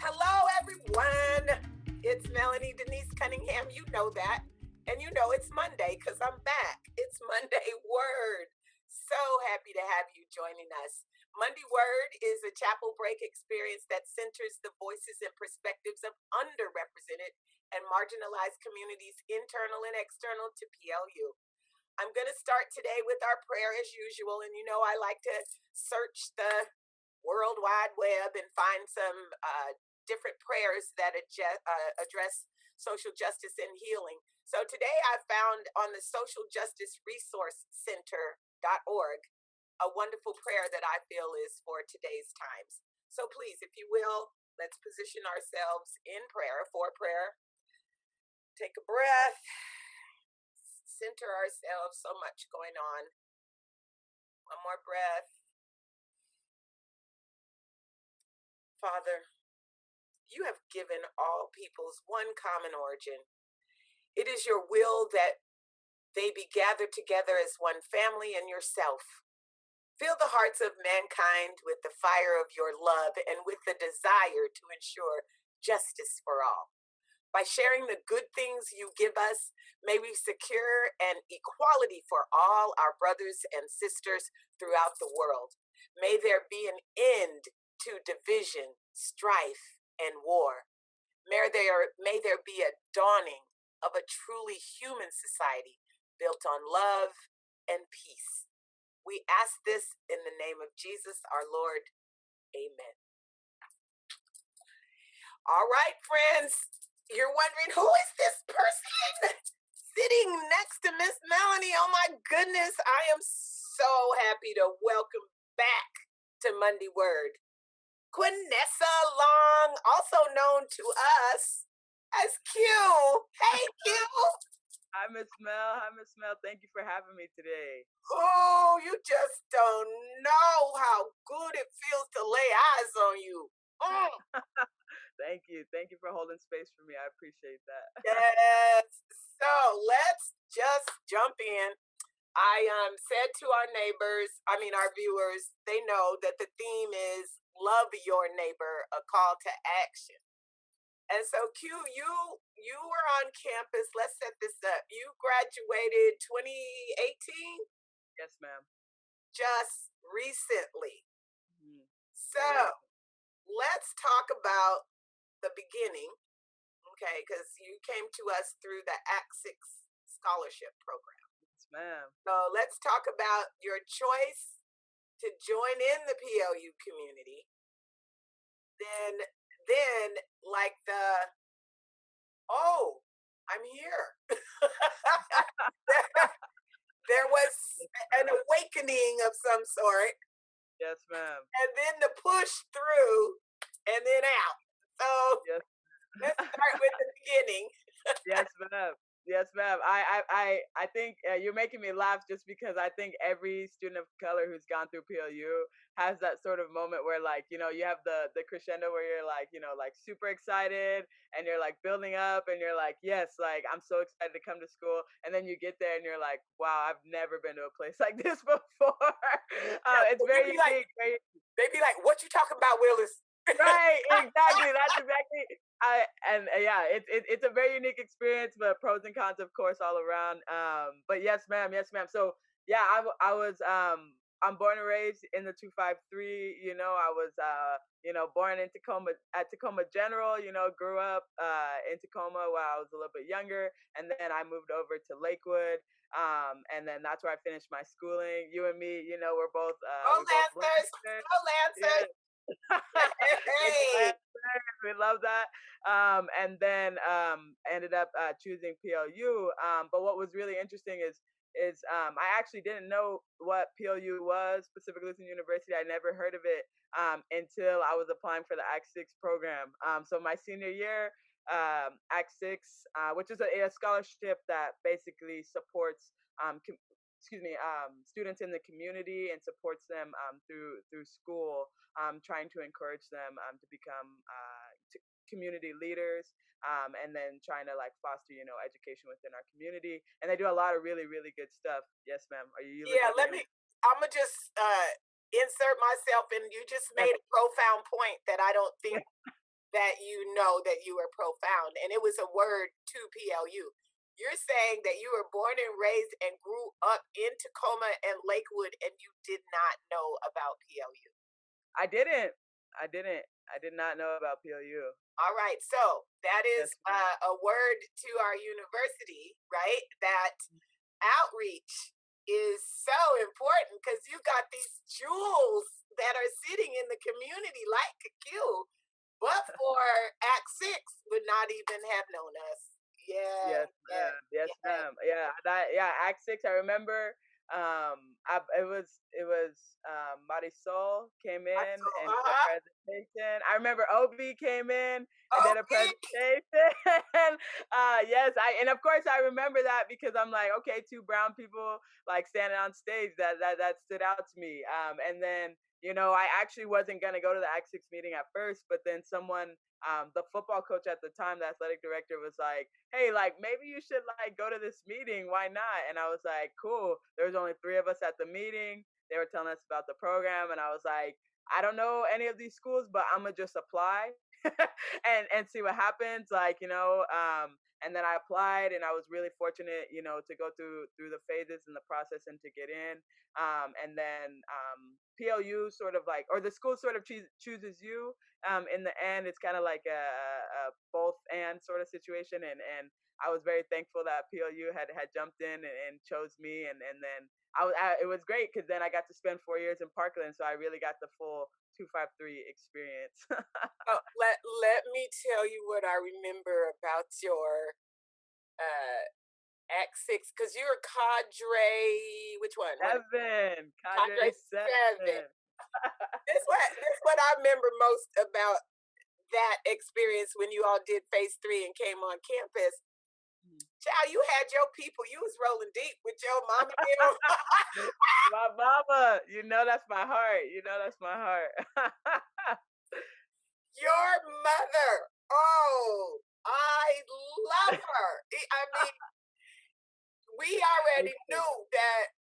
Hello, everyone. It's Melanie Denise Cunningham. You know that. And you know it's Monday because I'm back. It's Monday Word. So happy to have you joining us. Monday Word is a chapel break experience that centers the voices and perspectives of underrepresented and marginalized communities, internal and external, to PLU. I'm going to start today with our prayer as usual. And you know, I like to search the World Wide Web and find some different prayers that address social justice and healing. So today I found on the Social Justice Resource Center.org a wonderful prayer that I feel is for today's times. So please, if you will, let's position ourselves in prayer, for prayer. Take a breath, center ourselves, so much going on. One more breath. Father, you have given all peoples one common origin. It is your will that they be gathered together as one family in yourself. Fill the hearts of mankind with the fire of your love and with the desire to ensure justice for all. By sharing the good things you give us, may we secure an equality for all our brothers and sisters throughout the world. May there be an end to division, strife, and war. May there be a dawning of a truly human society built on love and peace. We ask this in the name of Jesus, our Lord. Amen. All right, friends. You're wondering, who is this person sitting next to Miss Melanie? Oh my goodness. I am so happy to welcome back to Monday Word Quenessa Long, also known to us as Q. Hey, Q. Hi, Miss Mel. Hi, Miss Mel. Thank you for having me today. Oh, you just don't know how good it feels to lay eyes on you. Thank you. Thank you for holding space for me. I appreciate that. Yes. So let's just jump in. I said to our viewers, they know that the theme is love your neighbor, a call to action. And so Q, you were on campus. Let's set this up. You graduated 2018? Yes, ma'am. Just recently. Mm-hmm. So let's talk about the beginning, okay? Because you came to us through the Act 6 scholarship program. Yes, ma'am. So let's talk about your choice to join in the PLU community. Then like I'm here. there was an awakening of some sort. Yes, ma'am. And then the push through and then out. So yes. Let's start with the beginning. Yes, ma'am. Yes, ma'am. I think you're making me laugh just because I think every student of color who's gone through PLU has that sort of moment where, like, you know, you have the crescendo where you're like, you know, like super excited and you're like building up and you're like, yes, like I'm so excited to come to school. And then you get there and you're like, wow, I've never been to a place like this before. It's very unique. They be like, what you talking about, Willis? Right, exactly. That's exactly. It's a very unique experience, but pros and cons, of course, all around. But yes, ma'am. So yeah, I'm born and raised in the 253. You know, I was born in Tacoma at Tacoma General. You know, grew up in Tacoma while I was a little bit younger, and then I moved over to Lakewood. And then that's where I finished my schooling. You and me, you know, we're both Lancers. Yeah. Hey. We love that. And then ended up choosing PLU. But what was really interesting is I actually didn't know what PLU was, Pacific Lutheran University. I never heard of it until I was applying for the Act 6 program. So my senior year, Act 6, which is a scholarship that basically supports students in the community and supports them through school, trying to encourage them to become community leaders, and then trying to like foster, you know, education within our community. And they do a lot of really, really good stuff. Yes, ma'am. Are you? I'm gonna just insert myself, and you just made a profound point that I don't think that you know that you were profound, and it was a word to PLU. You're saying that you were born and raised and grew up in Tacoma and Lakewood, and you did not know about PLU. I didn't. I didn't. I did not know about PLU. All right, so that is Yes, ma'am. a word to our university, right? That outreach is so important because you got these jewels that are sitting in the community like a Q, but for Act Six would not even have known us. Yeah, Yes, yeah, ma'am. Yes, yeah. ma'am. Yeah, Act Six. I remember. It was Marisol came in So, and did a presentation. I remember Obi came in and did a okay. presentation. Yes, and of course I remember that because I'm like, okay, two brown people like standing on stage. That stood out to me. And then I actually wasn't gonna go to the Act Six meeting at first, but then someone the football coach at the time, the athletic director, was like, "Hey, like maybe you should like go to this meeting. Why not?" And I was like, "Cool." There was only three of us at the meeting. They were telling us about the program, and I was like, "I don't know any of these schools, but I'm gonna just apply and see what happens." And then I applied, and I was really fortunate, to go through the phases and the process and to get in. And then PLU sort of like, or the school sort of chooses you in the end. It's kind of like a both and sort of situation, and I was very thankful that PLU had jumped in and chose me, and then it was great because then I got to spend 4 years in Parkland, so I really got the full 253 experience. Oh, let me tell you what I remember about your uh Act Six, because you're cadre. Which one? What Seven, cadre Cadre seven? Seven. This what I remember most about that experience when you all did phase three and came on campus. Child, you had your people. You was rolling deep with your mom and them. My mama, that's my heart. That's my heart. Your mother. Oh, I love her. I mean, we Thank already you. knew that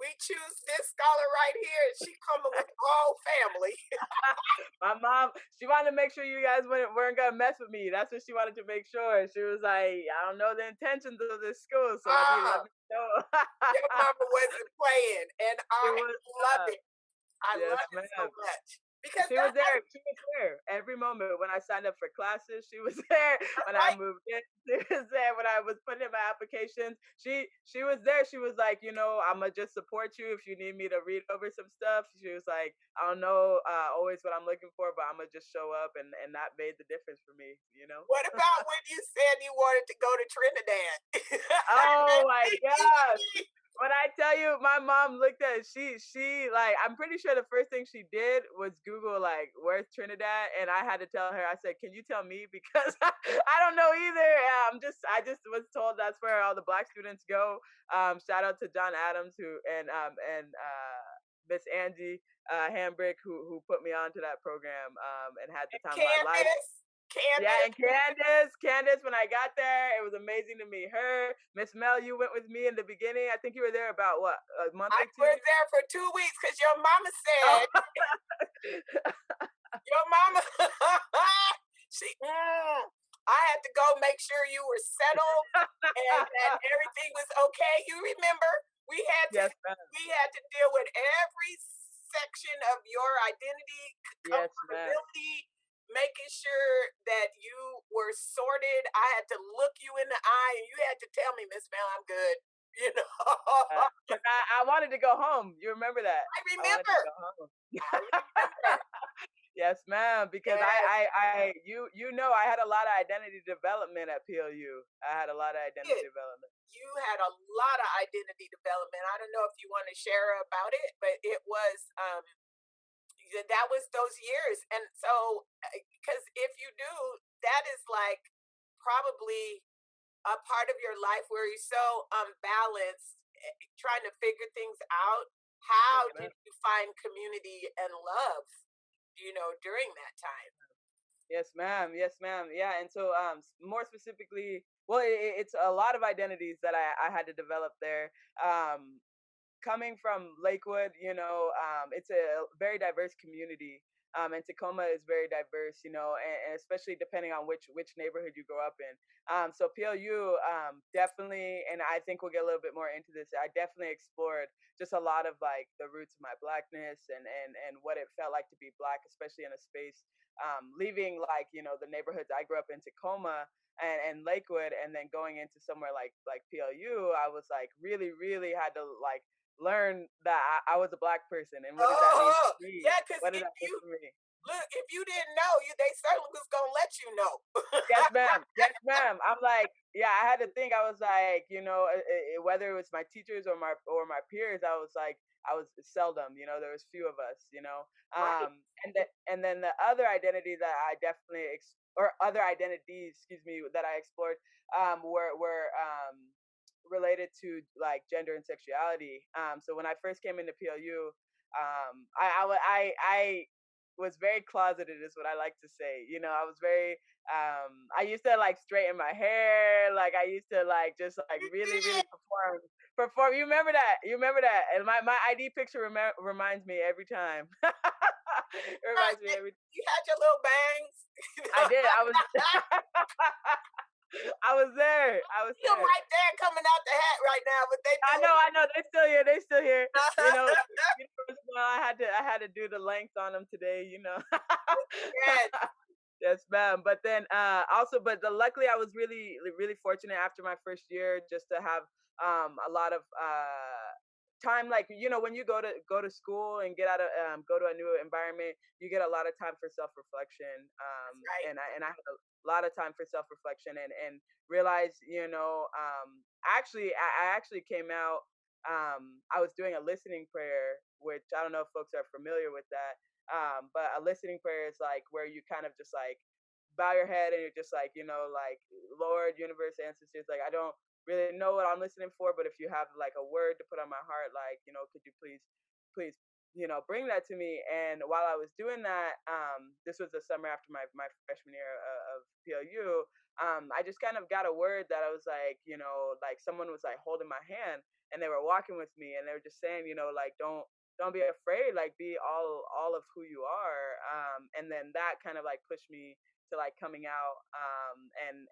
we choose this scholar right here, and she coming with the whole family. My mom, she wanted to make sure you guys weren't gonna mess with me. That's what she wanted to make sure. She was like, I don't know the intentions of this school, so let Oh, me know. your mama wasn't playing, and She I was love it. I yes, love it so ma'am. much because She was there. She was there every moment when I signed up for classes. She was there that's when I right. moved in. She was there when I was putting in my applications. She was there. She was like, I'ma just support you if you need me to read over some stuff. She was like, I don't know always what I'm looking for, but I'ma just show up, and that made the difference for me. What about when you said you wanted to go to Trinidad? Oh my gosh. When I tell you, my mom looked at it, she like, I'm pretty sure the first thing she did was Google like where's Trinidad, and I had to tell her. I said, "Can you tell me because I don't know either." I just was told that's where all the black students go. Shout out to John Adams and Miss Angie Hambrick who put me onto that program and had the And time of my life. Candace, Yeah, and Candace, Candace, when I got there, it was amazing to meet her. Miss Mel, you went with me in the beginning. I think you were there about what, a month I or was two? there for 2 weeks because your mama Oh, said your mama. she. I had to go make sure you were settled and that everything was okay. You remember we had to yes, ma'am. we had to deal with every section of your identity, Yes, ma'am. comfortability, making sure that you were sorted. I had to look you in the eye and you had to tell me, Miss Mel, I'm good. You know, Because I wanted to go home. You remember that? I I wanted to remember. go home. I remember. Yes, ma'am. Because Yes, I had a lot of identity development at PLU. I had a lot of identity it. development. You had a lot of identity development. I don't know if you want to share about it, but it was that was those years. And so, because if you do, that is like probably a part of your life where you're so unbalanced, trying to figure things out. Yes, How ma'am. did you find community and love, during that time? Yes, ma'am. Yes, ma'am. Yeah, and so more specifically, well, it's a lot of identities that I had to develop there. Coming from Lakewood, it's a very diverse community. And Tacoma is very diverse, and especially depending on which neighborhood you grow up in. So PLU, definitely, and I think we'll get a little bit more into this. I definitely explored just a lot of like the roots of my blackness and what it felt like to be black, especially in a space, leaving like the neighborhoods I grew up in, Tacoma and Lakewood, and then going into somewhere like PLU. I was like really had to like learn that I was a black person, and what did that mean Oh, for me? yeah, because What did if that mean you for me? look, if you didn't know, they certainly was gonna let you know. Yes, ma'am. Yes, ma'am. I'm like, yeah, I had to think. I was like, whether it was my teachers or my peers, I was like, I was seldom. There was few of us. Right. And then the other identity that I definitely or other identities, excuse me, that I explored, were related to like gender and sexuality. So when I first came into PLU, I was very closeted, is what I like to say. I was very I used to like straighten my hair, like I used to like just like You really did. perform. You remember that, and my ID picture reminds me every time. It Right. reminds me every. You had your little bangs. I did. I was. I was there. I was You're there. right there coming out the hat right now, but they I do know. it. I know. They're still here. They're still here. You know. Well, I had to do the length on them today. Yes. Yes, ma'am. But then also, luckily I was really fortunate after my first year just to have a lot of time. Like when you go to school and get out of go to a new environment, you get a lot of time for self reflection. That's right. And I had a lot of time for self reflection and realized I actually came out. I was doing a listening prayer, which I don't know if folks are familiar with that, but a listening prayer is like where you kind of just like bow your head and you're just like, like Lord, universe, ancestors, like I don't really know what I'm listening for, but if you have like a word to put on my heart, like, could you please, bring that to me. And while I was doing that, this was the summer after my freshman year of PLU. I just kind of got a word that I was like, like someone was like holding my hand and they were walking with me and they were just saying, like don't be afraid, like be all of who you are. And then that kind of like pushed me to like coming out, and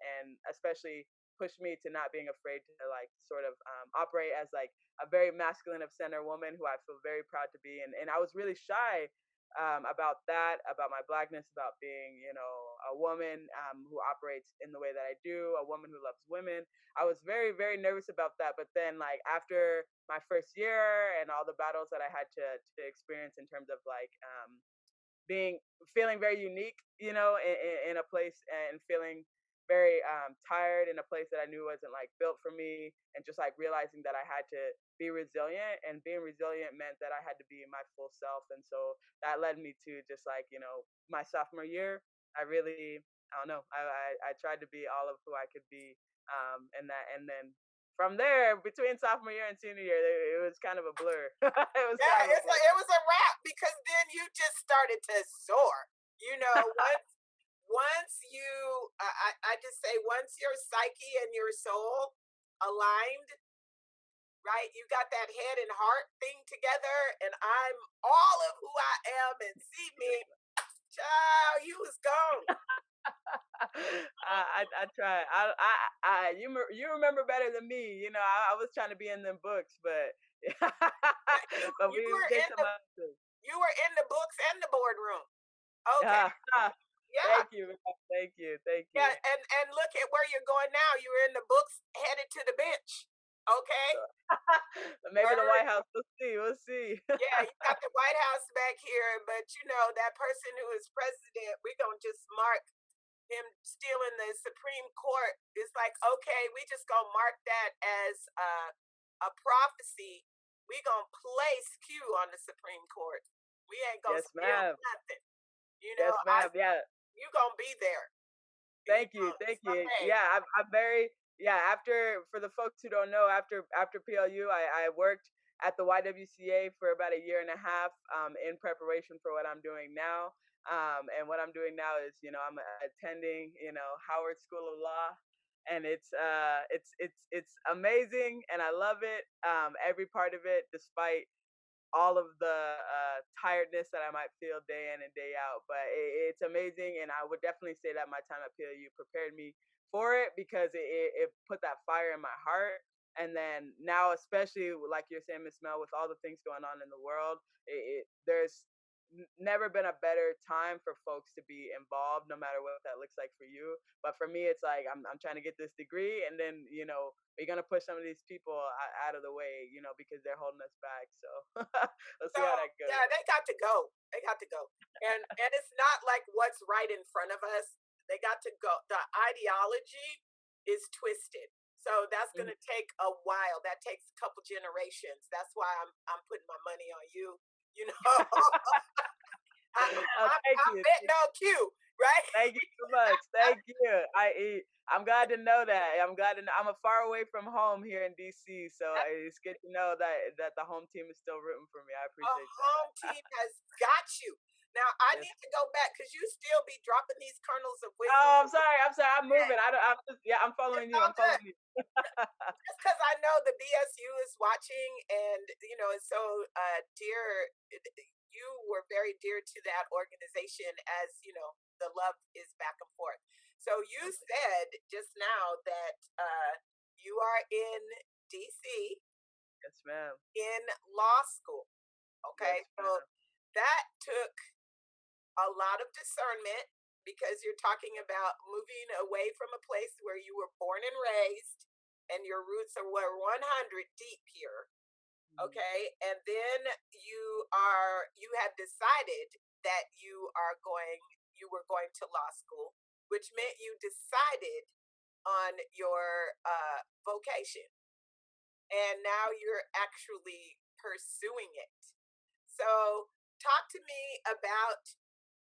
especially pushed me to not being afraid to like sort of operate as like a very masculine of center woman who I feel very proud to be. And I was really shy about that, about my blackness, about being, a woman who operates in the way that I do, a woman who loves women. I was very, very nervous about that. But then, like, after my first year and all the battles that I had to experience in terms of like being feeling very unique, in a place and feeling very tired in a place that I knew wasn't like built for me, and just like realizing that I had to be resilient, and being resilient meant that I had to be my full self. And so that led me to just like my sophomore year. I don't know. I tried to be all of who I could be, and then from there, between sophomore year and senior year, it was kind of a blur. It was Yeah, kind of a it's blur. like it was a wrap because then you just started to soar. Once you, I just say, once your psyche and your soul aligned, right? You got that head and heart thing together, and I'm all of who I am, and see me, child, you was gone. I try. You remember better than me. I was trying to be in them books, but Yeah, you but you we were did in some the other things. you were in the books and the boardroom. Okay, Ah, yeah, thank you, thank you, thank yeah, you. and look at where you're going now. You were in the books, headed to the bench. Okay, Maybe the word. White House. We'll see. We'll see. Yeah, you got the White House back here, but that person who is president, we're gonna just mark him still in the Supreme Court. It's like, okay, we just gonna mark that as a prophecy. We gonna place Q on the Supreme Court. We ain't gonna Yes, spill ma'am. nothing. You know, Yes, I ma'am. Yeah. you gonna be there. Thank you, thank you. Someday. Yeah, I'm very yeah. After for the folks who don't know, after PLU, I worked at the YWCA for about a year and a half, in preparation for what I'm doing now. And what I'm doing now is, I'm attending, Howard School of Law, and it's amazing, and I love it, every part of it, despite all of the tiredness that I might feel day in and day out. But it's amazing, and I would definitely say that my time at PLU prepared me for it because it put that fire in my heart. And then now, especially like you're saying, Miss Mel, with all the things going on in the world, there's never been a better time for folks to be involved, no matter what that looks like for you. But for me, it's like I'm trying to get this degree, and then we're gonna push some of these people out of the way, because they're holding us back. So let's So see how that goes. yeah, they got to go. They got to go. And it's not like what's right in front of us. They got to go. The ideology is twisted. So that's Mhm. gonna take a while. That takes a couple generations. That's why I'm putting my money on you. You know, Thank I'm you. betting on Q, right? Thank you so much. Thank you. I'm glad to know that. I'm glad to know. I'm a far away from home here in DC, so it's good to know that the home team is still rooting for me. I A appreciate that. home team has got you. Now I Yes. need to go back because you still be dropping these kernels of wisdom. Oh, I'm sorry. I'm sorry. I'm moving. I don't. Yeah. I'm It's following you. all I'm good. following you. Just because I know the BSU is watching, and it's so dear. You were very dear to that organization, as the love is back and forth. So you said just now that you are in DC Yes, ma'am. in law school. Yes, Okay, so ma'am. that took a lot of discernment because you're talking about moving away from a place where you were born and raised and your roots were 100 deep here. Mhm. Okay, and then you have decided that you were going to law school, which meant you decided on your vocation, and now you're actually pursuing it. So talk to me about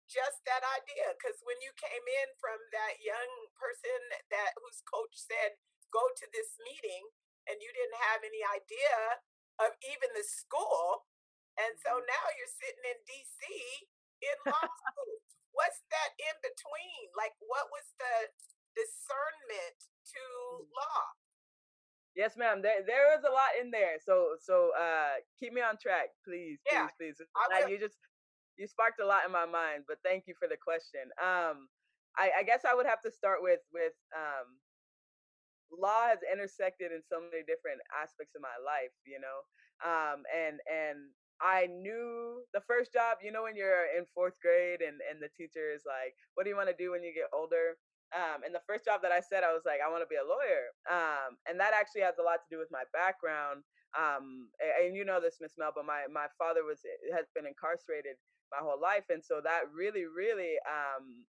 just that idea, because when you came in from that young person that whose coach said go to this meeting, and you didn't have any idea of even the school, and so Mhm. now you're sitting in DC in law school. What's that in between? Like, what was the discernment to Mhm. law? Yes, ma'am. There is a lot in there. So keep me on track, please, Yeah, please, please. I Glad will. you sparked a lot in my mind, but thank you for the question. I guess I would have to start with law has intersected in so many different aspects of my life, and I knew the first job, when you're in fourth grade and the teacher is like, what do you want to do when you get older? And the first job that I said, I was like, I want to be a lawyer. And that actually has a lot to do with my background. And you know this, Miss Mel, but my father has been incarcerated my whole life, and so that really, really,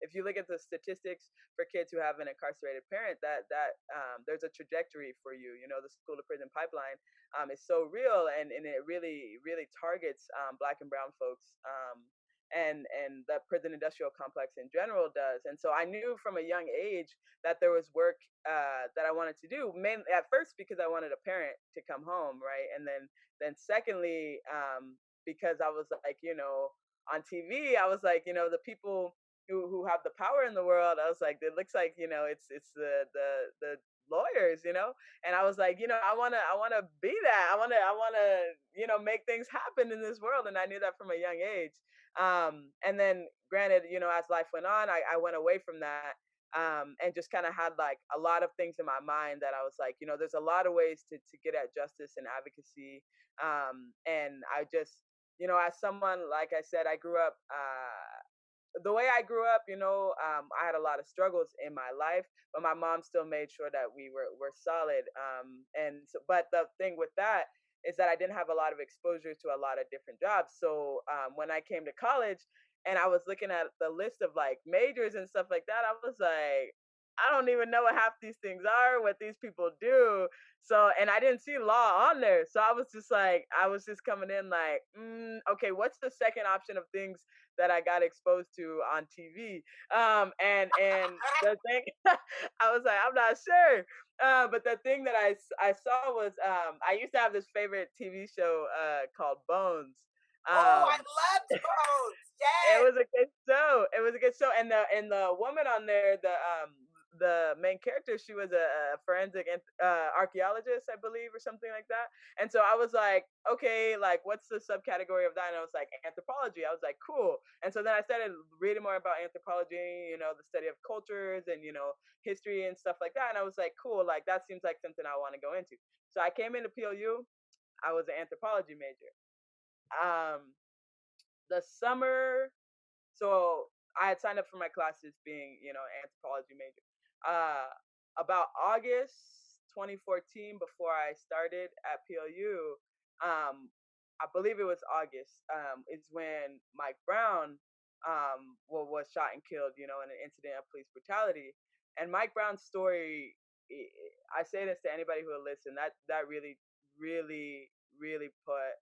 if you look at the statistics for kids who have an incarcerated parent, that there's a trajectory for you. The school to prison pipeline is so real, and it really, really targets Black and Brown folks. And the prison industrial complex in general does. And so I knew from a young age that there was work that I wanted to do. Mainly at first because I wanted a parent to come home, right? And then secondly, because I was like, on TV, I was like, the people who have the power in the world, I was like, it looks like, it's the lawyers, and I was like, I wanna be that. I wanna make things happen in this world, and I knew that from a young age. And then granted, as life went on, I went away from that. And just kind of had like a lot of things in my mind that I was like, there's a lot of ways to get at justice and advocacy. And I just, as someone, like I said, I grew up the way I grew up, I had a lot of struggles in my life, but my mom still made sure that we were solid. And so, but the thing with that is that I didn't have a lot of exposure to a lot of different jobs. So when I came to college and I was looking at the list of like majors and stuff like that, I was like, I don't even know what half these things are, what these people do. So, and I didn't see law on there. So I was just like, I was just coming in like, okay, what's the second option of things that I got exposed to on TV? And the thing, I was like, I'm not sure. But the thing that I saw was I used to have this favorite TV show called Bones. Oh, I Um, loved Bones. it Yes. was a good show. It was a good show, and the woman on there, the main character, she was a forensic archaeologist, I believe, or something like that. And so I was like, okay, like what's the subcategory of that? And I was like, anthropology. I was like, cool. And so then I started reading more about anthropology, the study of cultures and history and stuff like that. And I was like, cool, like that seems like something I want to go into. So I came into PLU. I was an anthropology major. The summer, so I had signed up for my classes being, anthropology major. Uh, about August 2014, before I started at PLU, I believe it was August, is when Mike Brown was shot and killed, in an incident of police brutality. And Mike Brown's story, I say this to anybody who will listen, that really, really, really put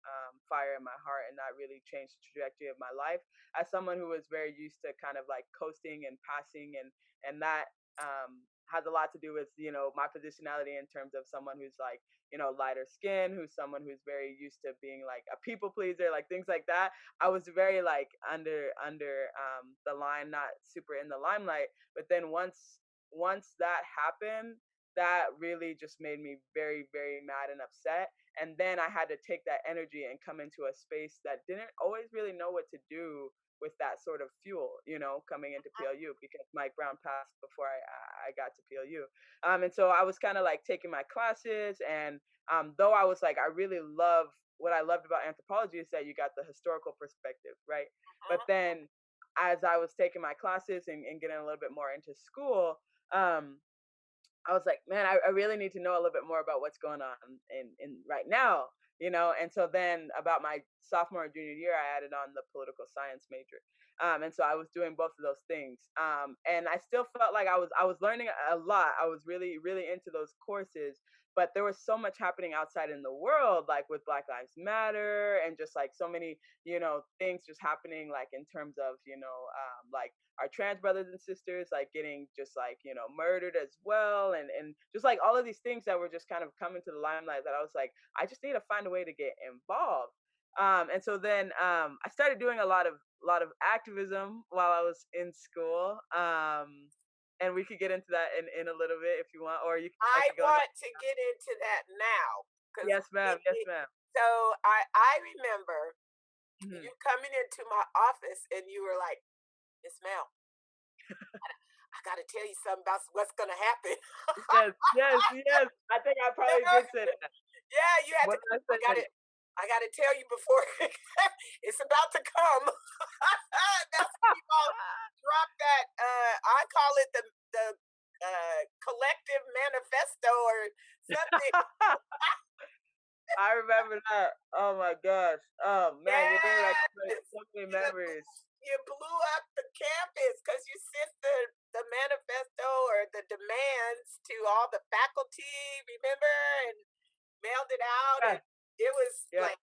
fire in my heart, and that really changed the trajectory of my life as someone who was very used to kind of like coasting and passing, and that has a lot to do with my positionality in terms of someone who's like lighter skin, who's someone who's very used to being like a people pleaser, like things like that. I was very like under the line, not super in the limelight. But then once that happened, that really just made me very, very mad and upset. And then I had to take that energy and come into a space that didn't always really know what to do with that sort of fuel, coming into PLU, because Mike Brown passed before I got to PLU. And so I was kind of like taking my classes, and though I was like, I really love what I loved about anthropology is that you got the historical perspective, right? But then as I was taking my classes and getting a little bit more into school, I was like, man, I really need to know a little bit more about what's going on in right now, And so then about my sophomore and junior year, I added on the political science major. And so I was doing both of those things. And I still felt like I was learning a lot. I was really, really into those courses, but there was so much happening outside in the world, like with Black Lives Matter and just like so many, things just happening, like in terms of, like our trans brothers and sisters like getting just like murdered as well, and just like all of these things that were just kind of coming to the limelight, that I was like, I just need to find a way to get involved. And so then I started doing a lot of activism while I was in school. And we could get into that in a little bit if you want, or I I could go into. want to get into that now because Yes, ma'am. Yes, ma'am. so I remember Mhm. you coming into my office and you were like, Miss Mel, I got to tell you something about what's going to happen. Yes, yes, yes. I think I probably did say that. Yeah, you had to. What did I I got say? it. I got to tell you before it's about to come. That's when you all drop that. I call it the collective manifesto or something. I remember that. Oh my gosh. Oh man, you're bringing back Yes, so many you, memories. you blew up the campus because you sent the manifesto or the demands to all the faculty. Remember, and mailed it out, Yeah, and it was yeah, like,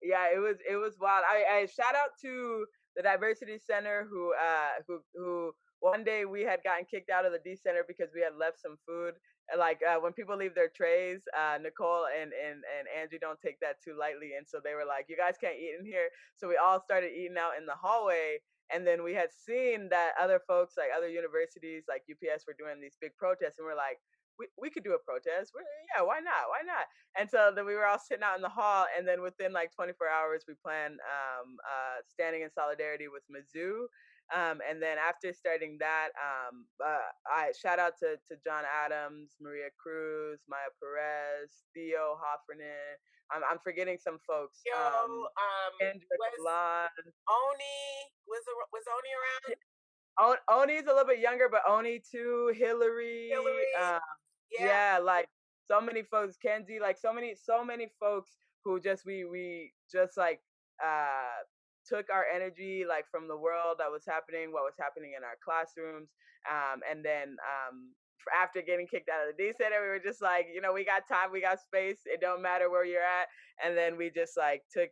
yeah. It was wild. I shout out to the diversity center who one day we had gotten kicked out of the D center because we had left some food. And like when people leave their trays, Nicole and Angie don't take that too lightly, and so they were like, "You guys can't eat in here." So we all started eating out in the hallway. And then we had seen that other folks, like other universities, like UPS, were doing these big protests, and we're like, we could do a protest. Yeah, why not? Why not? And so then we were all sitting out in the hall, and then within like 24 hours, we planned standing in solidarity with Mizzou. And then after starting that, I shout out to John Adams, Maria Cruz, Maya Perez, Theo Hoffernan. I'm forgetting some folks. yo, Kendrick was Lalonde. Oni was Oni around? Oni's a little bit younger, but Oni too. Hillary. Hillary, yeah, Yeah, like so many folks. Kenzie, like so many folks who just we just like uh took our energy like from the world that was happening, what was happening in our classrooms, and then after getting kicked out of the D center, we were just like, we got time, we got space. It don't matter where you're at, and then we just like took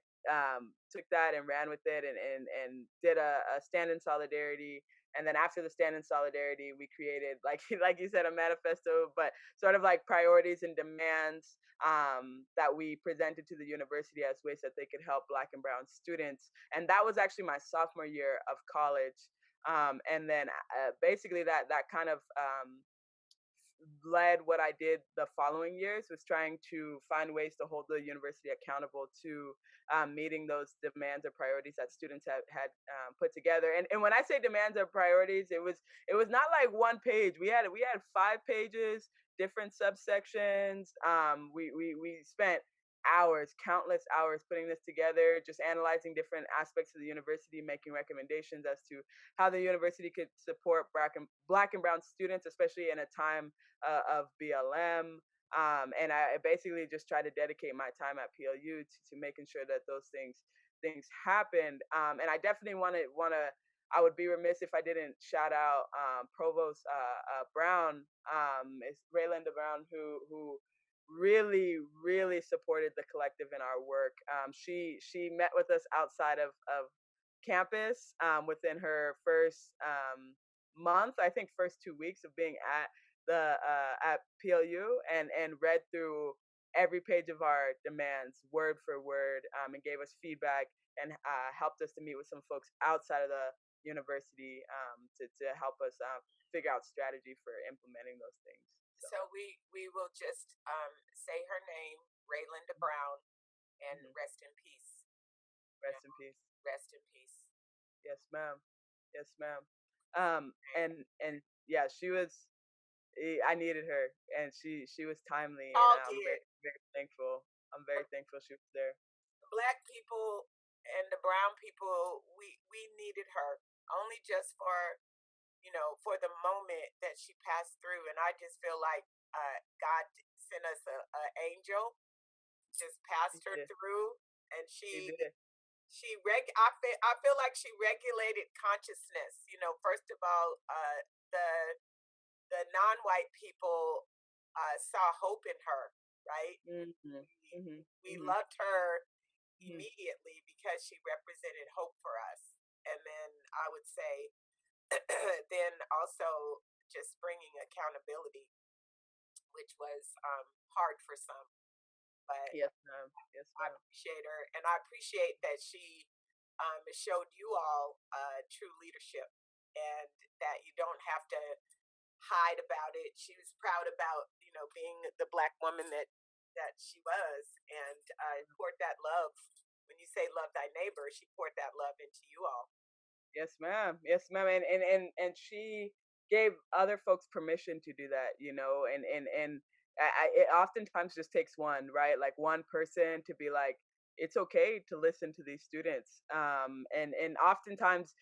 that and ran with it, and did a stand in solidarity. And then after the stand in solidarity, we created, like like you said, a manifesto, but sort of like priorities and demands that we presented to the university as ways that they could help Black and Brown students. And that was actually my sophomore year of college. And then basically that kind of led what I did the following years was trying to find ways to hold the university accountable to meeting those demands or priorities that students had put together. And when I say demands or priorities, it was not like one page. We had 5 pages, different subsections. We spent hours, countless hours putting this together, just analyzing different aspects of the university, making recommendations as to how the university could support black and brown students, especially in a time of BLM. And I basically just try to dedicate my time at PLU to making sure that those things happened. And I definitely want to. I would be remiss if I didn't shout out Provost Brown, it's Raylinda Brown, who really supported the collective in our work. She met with us outside of campus within her first month, I think first 2 weeks of being at PLU, and read through every page of our demands word for word, and gave us feedback, and helped us to meet with some folks outside of the university, to help us figure out strategy for implementing those things. So, So we will just say her name, Raylinda Brown, and mhm. rest in peace. Rest in peace. Rest in peace. Yes, ma'am. Yes, ma'am. And And yeah, she was. I needed her, and she was timely, and all I'm did. very thankful. I'm very thankful she was there. Black people and the brown people, we needed her only just for, for the moment that she passed through. And I just feel like God sent us a angel, just He passed her did. through, and He did. I feel like she regulated consciousness. First of all, the non-white people saw hope in her, right? Mhm. we, Mhm. we Mhm. loved her Mhm. immediately because she represented hope for us. And then I would say, then also just bringing accountability, which was hard for some. But Yes, ma'am. Yes, I ma'am. appreciate her, and I appreciate that she showed you all true leadership, and that you don't have to hide about it. She was proud about being the black woman that she was, and poured that love. When you say love thy neighbor, she poured that love into you all. Yes, ma'am. Yes, ma'am. And she gave other folks permission to do that, and it oftentimes just takes one, right? Like one person to be like, it's okay to listen to these students. And oftentimes,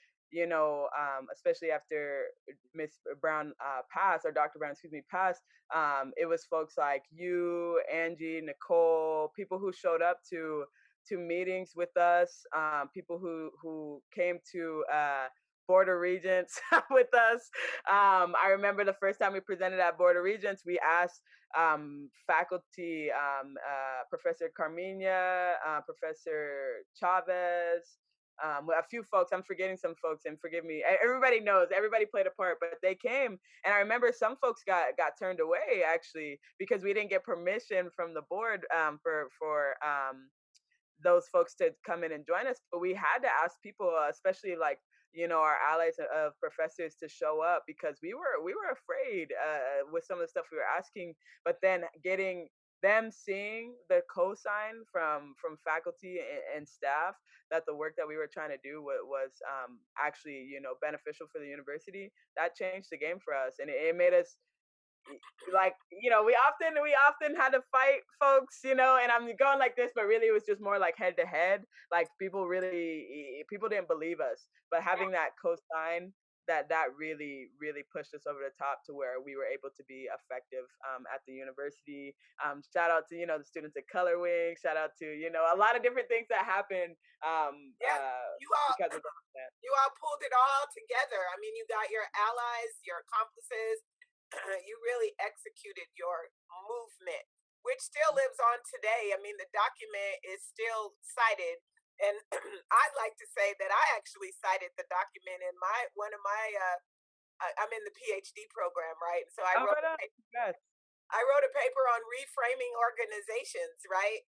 especially after Miss Brown passed, or Dr. Brown, excuse me, passed, it was folks like you, Angie, Nicole, people who showed up to meetings with us, people who came to Board of Regents with us. I remember the first time we presented at Board of Regents, we asked faculty, Professor Carmina, Professor Chavez, a few folks. I'm forgetting some folks, and forgive me. Everybody knows. Everybody played a part, but they came, and I remember some folks got turned away actually because we didn't get permission from the board for those folks to come in and join us. But we had to ask people, especially like our allies of professors, to show up, because we were afraid with some of the stuff we were asking. But then getting them, seeing the cosign from faculty and staff that the work that we were trying to do was actually beneficial for the university, that changed the game for us, and it made us, like, we often had to fight folks, and I'm going like this, but really it was just more like head to head. Like people didn't believe us, but having that cosign, that really pushed us over the top to where we were able to be effective at the university. Shout out to the students at Color Wing. Shout out to a lot of different things that happened Yeah, you all because of that. you all pulled it all together. I mean, you got your allies, your accomplices. You really executed your movement, which still lives on today. I mean, the document is still cited, and I'd like to say that I actually cited the document in my one of my. I'm in the PhD program, right? So Oh, right on. Yes. I wrote a paper on reframing organizations, right?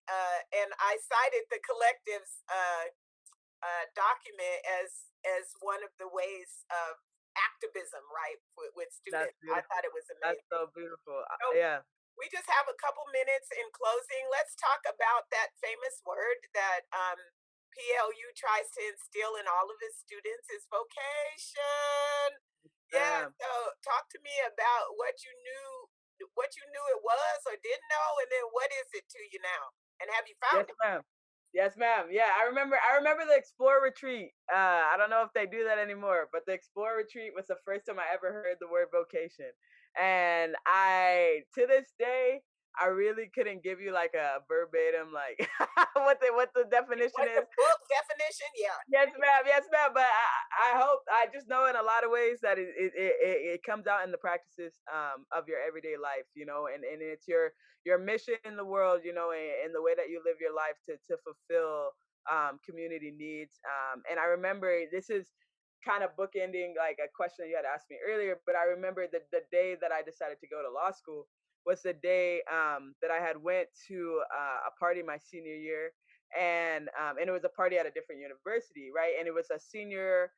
And I cited the collective's document as one of the ways of activism, right, with That's students. I beautiful. thought it was That's amazing. so beautiful. So Yeah. we just have a couple minutes in closing. Let's talk about that famous word that PLU tries to instill in all of its students is vocation. Yeah, Um, so talk to me about what you knew it was or didn't know, and then what is it to you now? And have you yes, found it? ma'am. Yes, ma'am. Yeah, I remember the Explore Retreat. I don't know if they do that anymore, but the Explore Retreat was the first time I ever heard the word vocation. And I to this day, I really couldn't give you like a verbatim like what the definition What the is. book definition? Yeah. Yes, ma'am. Yes, ma'am. But I hope I just know in a lot of ways that it comes out in the practices of your everyday life, and it's your mission in the world, and the way that you live your life to fulfill community needs. And I remember this is kind of bookending like a question that you had asked me earlier, but I remember the day that I decided to go to law school was the day that I had went to a party my senior year, and it was a party at a different university, right? And it was a senior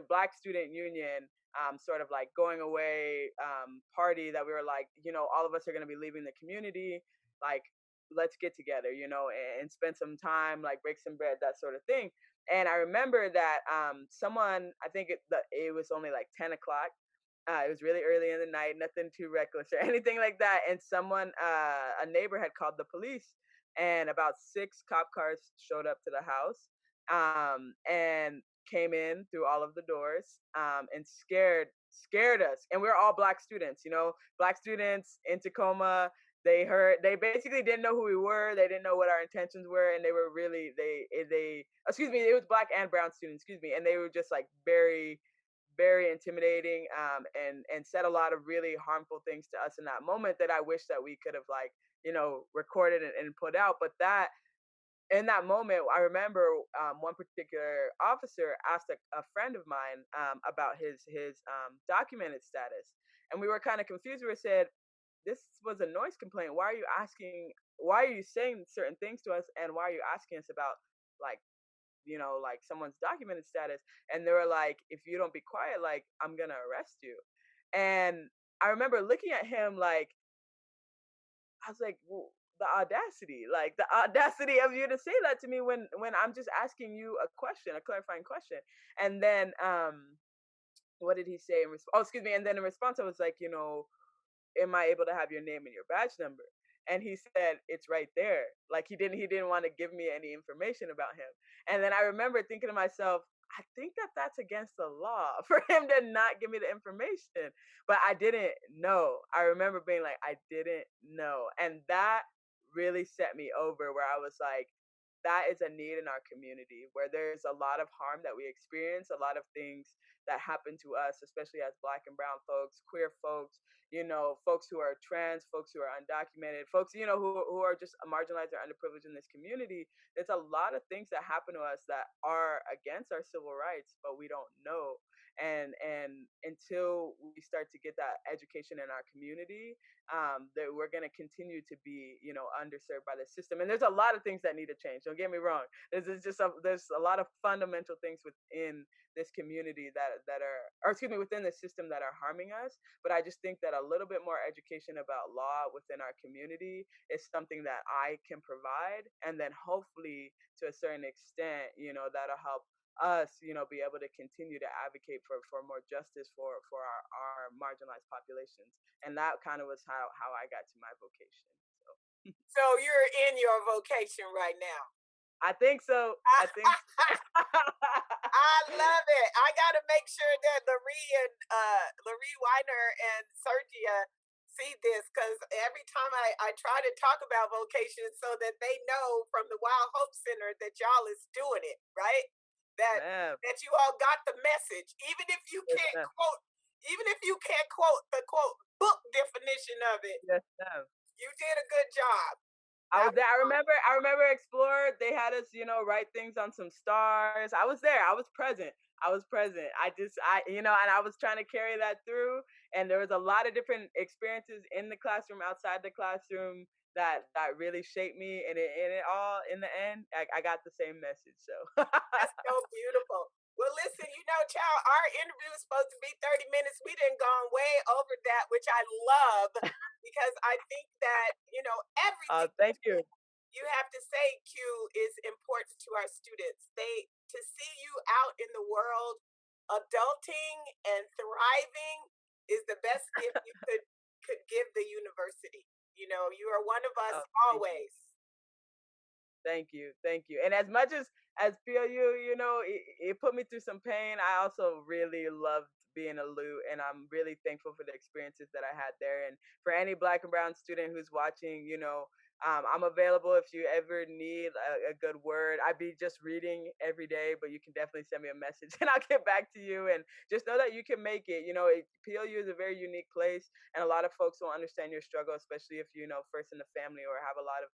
black student union sort of like going away party that we were like, all of us are going to be leaving the community, like let's get together, and spend some time, like break some bread, that sort of thing. And I remember that someone, I think it was only like 10 o'clock. It was really early in the night, nothing too reckless or anything like that. And a neighbor had called the police, and about 6 cop cars showed up to the house, and came in through all of the doors, and scared us. And we were all black students, black students in Tacoma. They basically didn't know who we were. They didn't know what our intentions were, and they were really they excuse me, it was black and brown students, excuse me, and they were just like very very intimidating, and said a lot of really harmful things to us in that moment that I wish that we could have like recorded and put out. But that in that moment, I remember one particular officer asked a friend of mine about his documented status, and we were kind of confused. We were said, "This was a noise complaint. Why are you asking? Why are you saying certain things to us? And why are you asking us about like like someone's documented status?" And they were like, "If you don't be quiet, like I'm gonna arrest you." And I remember looking at him like I was like, well, the audacity of you to say that to me when I'm just asking you a question, a clarifying question. And then what did he say in response? Oh, excuse me. And then in response, I was like, am I able to have your name and your badge number? And he said, it's right there. Like he didn't want to give me any information about him. And then I remember thinking to myself, I think that that's against the law for him to not give me the information. But I didn't know. I remember being like, I didn't know. And that really set me over where I was like, that is a need in our community where there's a lot of harm that we experience, a lot of things that happen to us, especially as black and brown folks, queer folks, folks who are trans, folks who are undocumented, folks, who are just marginalized or underprivileged in this community. There's a lot of things that happen to us that are against our civil rights, but we don't know. And until we start to get that education in our community, that we're going to continue to be, underserved by the system. And there's a lot of things that need to change. Don't get me wrong. There's a lot of fundamental things within this community that are, or excuse me, within the system that are harming us. But I just think that a little bit more education about law within our community is something that I can provide, and then hopefully to a certain extent, that'll help us, be able to continue to advocate for more justice for our marginalized populations. And that kind of was how I got to my vocation. So So you're in your vocation right now. I think so. I think so. I love it. I gotta make sure that Laree Weiner and Sergia see this because every time I try to talk about vocation so that they know from the Wild Hope Center that y'all is doing it, right? That Ma'am. that you all got the message. Yes, ma'am. Even if you can't quote the quote book definition of it, Yes, ma'am. you did a good job. I That was there. was awesome. I remember Explorer. They had us, write things on some stars. I was there. I was present. I was present. And I was trying to carry that through. And there was a lot of different experiences in the classroom, outside the classroom that really shaped me. And it all, in the end, I got the same message. So That's so beautiful. Well, listen, child, our interview is supposed to be 30 minutes. We didn't gone way over that, which I love because I think that, everything Thank you. you have to say, Q, is important to our students. They to see you out in the world, adulting and thriving is the best gift you could give the university. You are one of us Oh, thank you. always. Thank you, thank you. And as much as PLU, it put me through some pain. I also really loved being a Lute, and I'm really thankful for the experiences that I had there. And for any Black and Brown student who's watching, I'm available if you ever need a good word. I'd be just reading every day, but you can definitely send me a message and I'll get back to you. And just know that you can make it. PLU is a very unique place, and a lot of folks will understand your struggle, especially if first in the family or have a lot of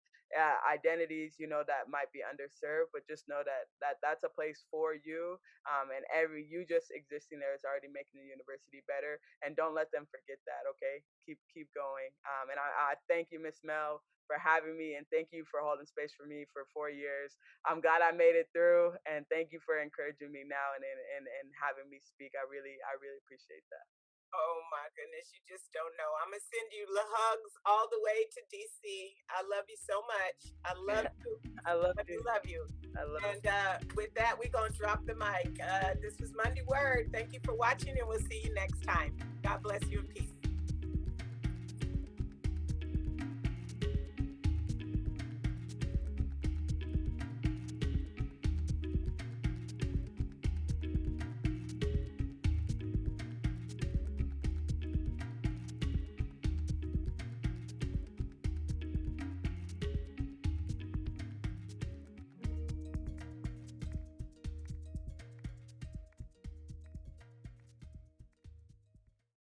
identities that might be underserved. But just know that's a place for you, and you just existing there is already making the university better. And don't let them forget that. Okay, keep going. And I thank you, Miss Mel, for having me, and thank you for holding space for me for 4 years. I'm glad I made it through, and thank you for encouraging me now and having me speak. I really appreciate that. Oh my goodness, you just don't know. I'm gonna send you hugs all the way to DC. I love you so much. I love you. I love Love you, you. love you. I love And with that, we're gonna drop the mic. This was Monday Word. Thank you for watching, and we'll see you next time. God bless you and peace.